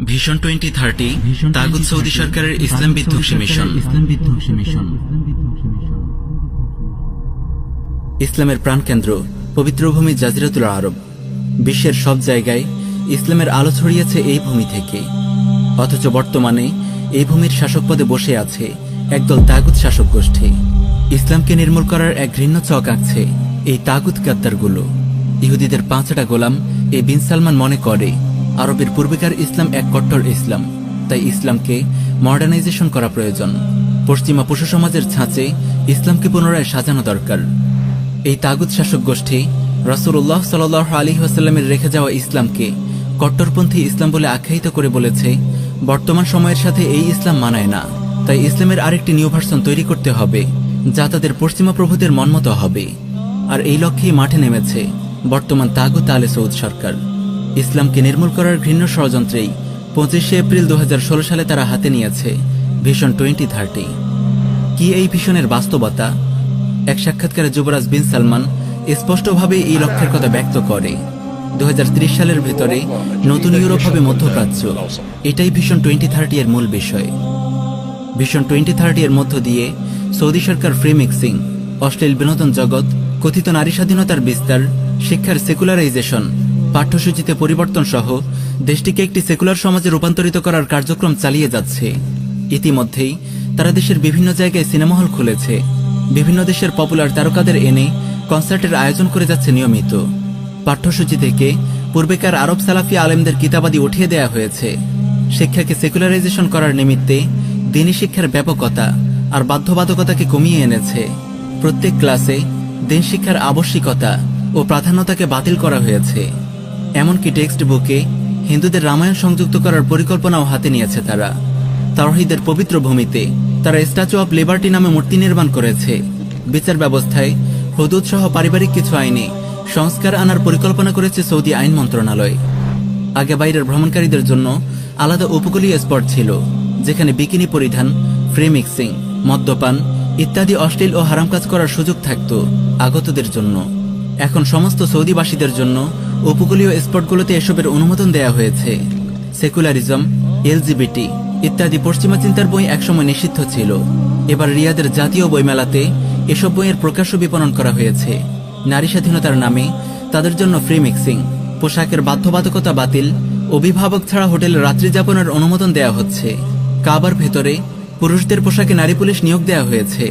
Vision 2030 তাগুত Saudi সরকারের ইসলাম বিধ্বংসী মিশন। ইসলামের প্রাণকেন্দ্র পবিত্র ভূমি জাজিরাতুল আরব। বিশ্বের সব জায়গায় ইসলামের আলো ছড়িয়েছে এই ভূমি থেকে, অথচ বর্তমানে এই ভূমির শাসক পদে বসে আছে একদল তাগুত শাসক গোষ্ঠী। ইসলামকে নির্মূল করার এক ঘৃণ্য চক আঁকছে এই তাগুত গাদ্দারগুলো। ইহুদিদের 5টা গোলাম এই বিন সালমান মনে করে আরবের পূর্বেকার ইসলাম এক কট্টর ইসলাম, তাই ইসলামকে মডার্নাইজেশন করা প্রয়োজন। পশ্চিমা পশু সমাজের ছাঁচে ইসলামকে পুনরায় সাজানো দরকার। এই তাগুত শাসক গোষ্ঠী রাসূলুল্লাহ সাল্লাল্লাহু আলাইহি ওয়াসাল্লামের রেখে যাওয়া ইসলামকে কট্টরপন্থী ইসলাম বলে আখ্যায়িত করে বলেছে, বর্তমান সময়ের সাথে এই ইসলাম মানায় না, তাই ইসলামের আরেকটি নিউ ভার্সন তৈরি করতে হবে যা তাদের পশ্চিমা প্রভুদের মনমতো হবে। আর এই লক্ষ্যেই মাঠে নেমেছে বর্তমান তাগুত আলে সৌদ সরকার। ইসলামকে নির্মূল করার ঘৃণ্য ষড়যন্ত্রেই 25শে এপ্রিল 2016 সালে তারা হাতে নিয়েছে ভিশন 2030। কি এই ভিশনের বাস্তবতা? এক সাক্ষাৎকারে যুবরাজ বিন সালমান স্পষ্টভাবে এই লক্ষ্যের কথা ব্যক্ত করে। 2030 সালের ভেতরে নতুন ইউরোপ হবে মধ্যপ্রাচ্য, এটাই ভিশন 2030 এর মূল বিষয়। ভিশন 2030 এর মধ্য দিয়ে সৌদি সরকার ফ্রি মিক্সিং, অশ্লীল বিনোদন জগৎ, কথিত নারী স্বাধীনতার বিস্তার, শিক্ষার সেকুলারাইজেশন, পাঠ্যসূচিতে পরিবর্তন সহ দেশটিকে একটি সেকুলার সমাজে রূপান্তরিত করার কার্যক্রম চালিয়ে যাচ্ছে। ইতিমধ্যেই তারা দেশের বিভিন্ন জায়গায় সিনেমা হল খুলেছে, বিভিন্ন দেশের পপুলার তারকাদের এনে কনসার্টের আয়োজন করে যাচ্ছে নিয়মিত। পাঠ্যসূচি থেকে পূর্বেকার আরব সালাফি আলেমদের কিতাবাদি উঠিয়ে দেয়া হয়েছে। শিক্ষাকে সেকুলারাইজেশন করার নিমিত্তে দ্বীনি শিক্ষার ব্যাপকতা আর বাধ্যবাধকতাকে কমিয়ে এনেছে। প্রত্যেক ক্লাসে দ্বীন শিক্ষার আবশ্যিকতা ও প্রাধান্যতাকে বাতিল করা হয়েছে। এমনকি টেক্সট বুকে হিন্দুদের রামায়ণ সংযুক্ত করার পরিকল্পনাও হাতে নিয়েছে তারা। তাওহীদের পবিত্র ভূমিতে তারা স্ট্যাচু অব লিবার্টি নামে মূর্তি নির্মাণ করেছে। বিচার ব্যবস্থায় হুদুদ সহ পারিবারিক কিছু আইনে সংস্কার আনার পরিকল্পনা করেছে সৌদি আইন মন্ত্রণালয়। আগে বাইরের ভ্রমণকারীদের জন্য আলাদা উপকূলীয় স্পট ছিল, যেখানে বিকিনি পরিধান, ফ্রি মিক্সিং, মদ্যপান ইত্যাদি অশ্লীল ও হারাম কাজ করার সুযোগ থাকত আগতদের জন্য। এখন সমস্ত সৌদিবাসীদের জন্য উপকূলীয় স্পটগুলোতে এসবের অনুমোদন দেয়া হয়েছে। সেকুলারিজম, এলজিবিটি ইত্যাদি পশ্চিমা চিন্তার বই একসময় নিষিদ্ধ ছিল। এবার রিয়াদের জাতীয় বইমেলাতে এসব বইয়ের প্রকাশ্য বিপণন করা হয়েছে। নারী স্বাধীনতার নামে তাদের জন্য ফ্রি মিক্সিং, পোশাকের বাধ্যবাধকতা বাতিল, অভিভাবক ছাড়া হোটেলে রাত্রি যাপনের অনুমোদন দেয়া হচ্ছে। কাবার ভেতরে পুরুষদের পোশাকে নারী পুলিশ নিয়োগ দেওয়া হয়েছে।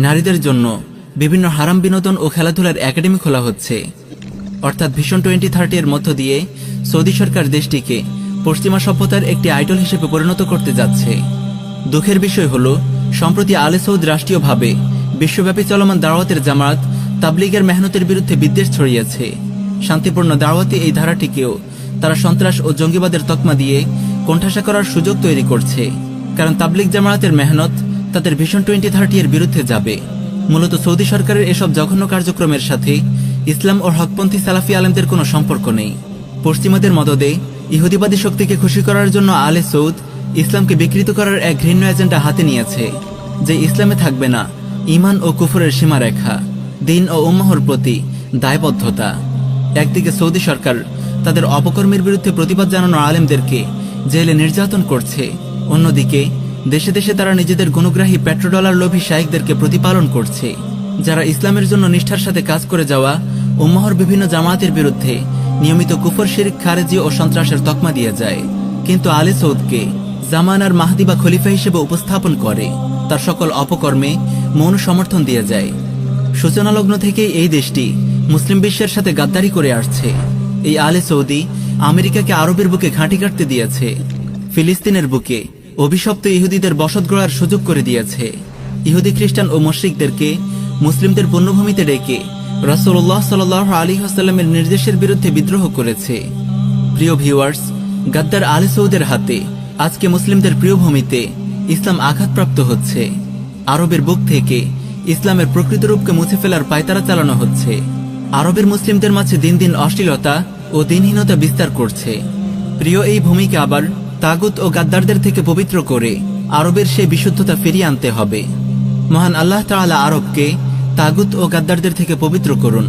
নারীদের জন্য বিভিন্ন হারাম বিনোদন ও খেলাধুলার একাডেমি খোলা হচ্ছে। অর্থাৎ ভিশন 2030 এর মধ্য দিয়ে সৌদি সরকার দেশটিকে পশ্চিমা সভ্যতার একটি আইডল হিসেবে পরিণত করতে যাচ্ছে। দুঃখের বিষয় হল, সম্প্রতি আলে সৌদ রাষ্ট্রীয়ভাবে বিশ্বব্যাপী চলমান দাওয়াতের জামাত তাবলিগের মেহনতের বিরুদ্ধে বিদ্বেষ ছড়িয়েছে। শান্তিপূর্ণ দাওয়াতি এই ধারাটিকেও তারা সন্ত্রাস ও জঙ্গিবাদের তকমা দিয়ে কোণঠাসা করার সুযোগ তৈরি করছে। কারণ তাবলিগ জামায়াতের মেহনত তাদের ভিশন 2030 এর বিরুদ্ধে যাবে। মূলত সৌদি সরকারের এসব জঘন্য কার্যক্রমের সাথে ইসলাম ও হকপন্থী সালাফি আলেমদের কোনো সম্পর্ক নেই। পশ্চিমাদের মদদে ইহুদিবাদী শক্তিকে খুশি করার জন্য আলে সৌদ ইসলামকে বিকৃত করার এক ঘৃণ্য এজেন্ডা হাতে নিয়েছে, যে ইসলামে থাকবে না ঈমান ও কুফরের সীমারেখা, দ্বীন ও উম্মাহর প্রতি দায়বদ্ধতা। একদিকে সৌদি সরকার তাদের অপকর্মের বিরুদ্ধে প্রতিবাদ জানানো আলেমদেরকে জেলে নির্যাতন করছে, অন্যদিকে দেশে দেশে তারা নিজেদের গুণগ্রাহী পেট্রোডলার লোভী শাইখদেরকে প্রতিপালন করছে, যারা ইসলামের জন্য নিষ্ঠার সাথে কাজ করে যাওয়া উম্মাহর বিভিন্ন জামায়াতের বিরুদ্ধে নিয়মিত কুফর, শিরক, খারেজি ও সন্ত্রাসের তকমা দিয়ে যায়। কিন্তু আলে সৌদকে জামানার মাহদি বা খলিফা হিসেবে উপস্থাপন করে তার সকল অপকর্মে মৌন সমর্থন দিয়ে যায়। সূচনালগ্ন থেকেই এই দেশটি মুসলিম বিশ্বের সাথে গাদ্দারি করে আসছে। এই আলে সৌদি আমেরিকাকে আরবের বুকে ঘাঁটি কাটতে দিয়েছে, ফিলিস্তিনের বুকে অভিশপ্ত ইহুদিদের বসত গড়ার সুযোগ করে দিয়েছে, ইহুদি, খ্রিস্টান ও মুশরিকদেরকে মুসলিমদের পুণ্যভূমিতে ডেকে রাসূলুল্লাহ সাল্লাল্লাহু আলাইহি ওয়াসাল্লামের নির্দেশের বিরুদ্ধে বিদ্রোহ করেছে। প্রিয় ভিউয়ার্স, গাদ্দার আলে সৌদের হাতে আজকে মুসলিমদের প্রিয় ভূমিতে ইসলাম আঘাতপ্রাপ্ত হচ্ছে। আরবের বুক থেকে ইসলামের প্রকৃত রূপকে মুছে ফেলার পায়তারা চালানো হচ্ছে। আরবের মুসলিমদের মাঝে দিন দিন অশ্লীলতা ও দিনহীনতা বিস্তার করছে। প্রিয় এই ভূমিকে আবার তাগুত ও গাদ্দারদের থেকে পবিত্র করে আরবের সেই বিশুদ্ধতা ফিরিয়ে আনতে হবে। মহান আল্লাহ তাআলা আরবকে তাগুত ও গাদ্দারদের থেকে পবিত্র করুন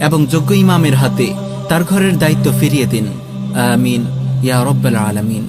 এবং যোগ্য ইমামের হাতে তার ঘরের দায়িত্ব ফিরিয়ে দিন। আমিন ইয়া রাব্বাল আলামিন।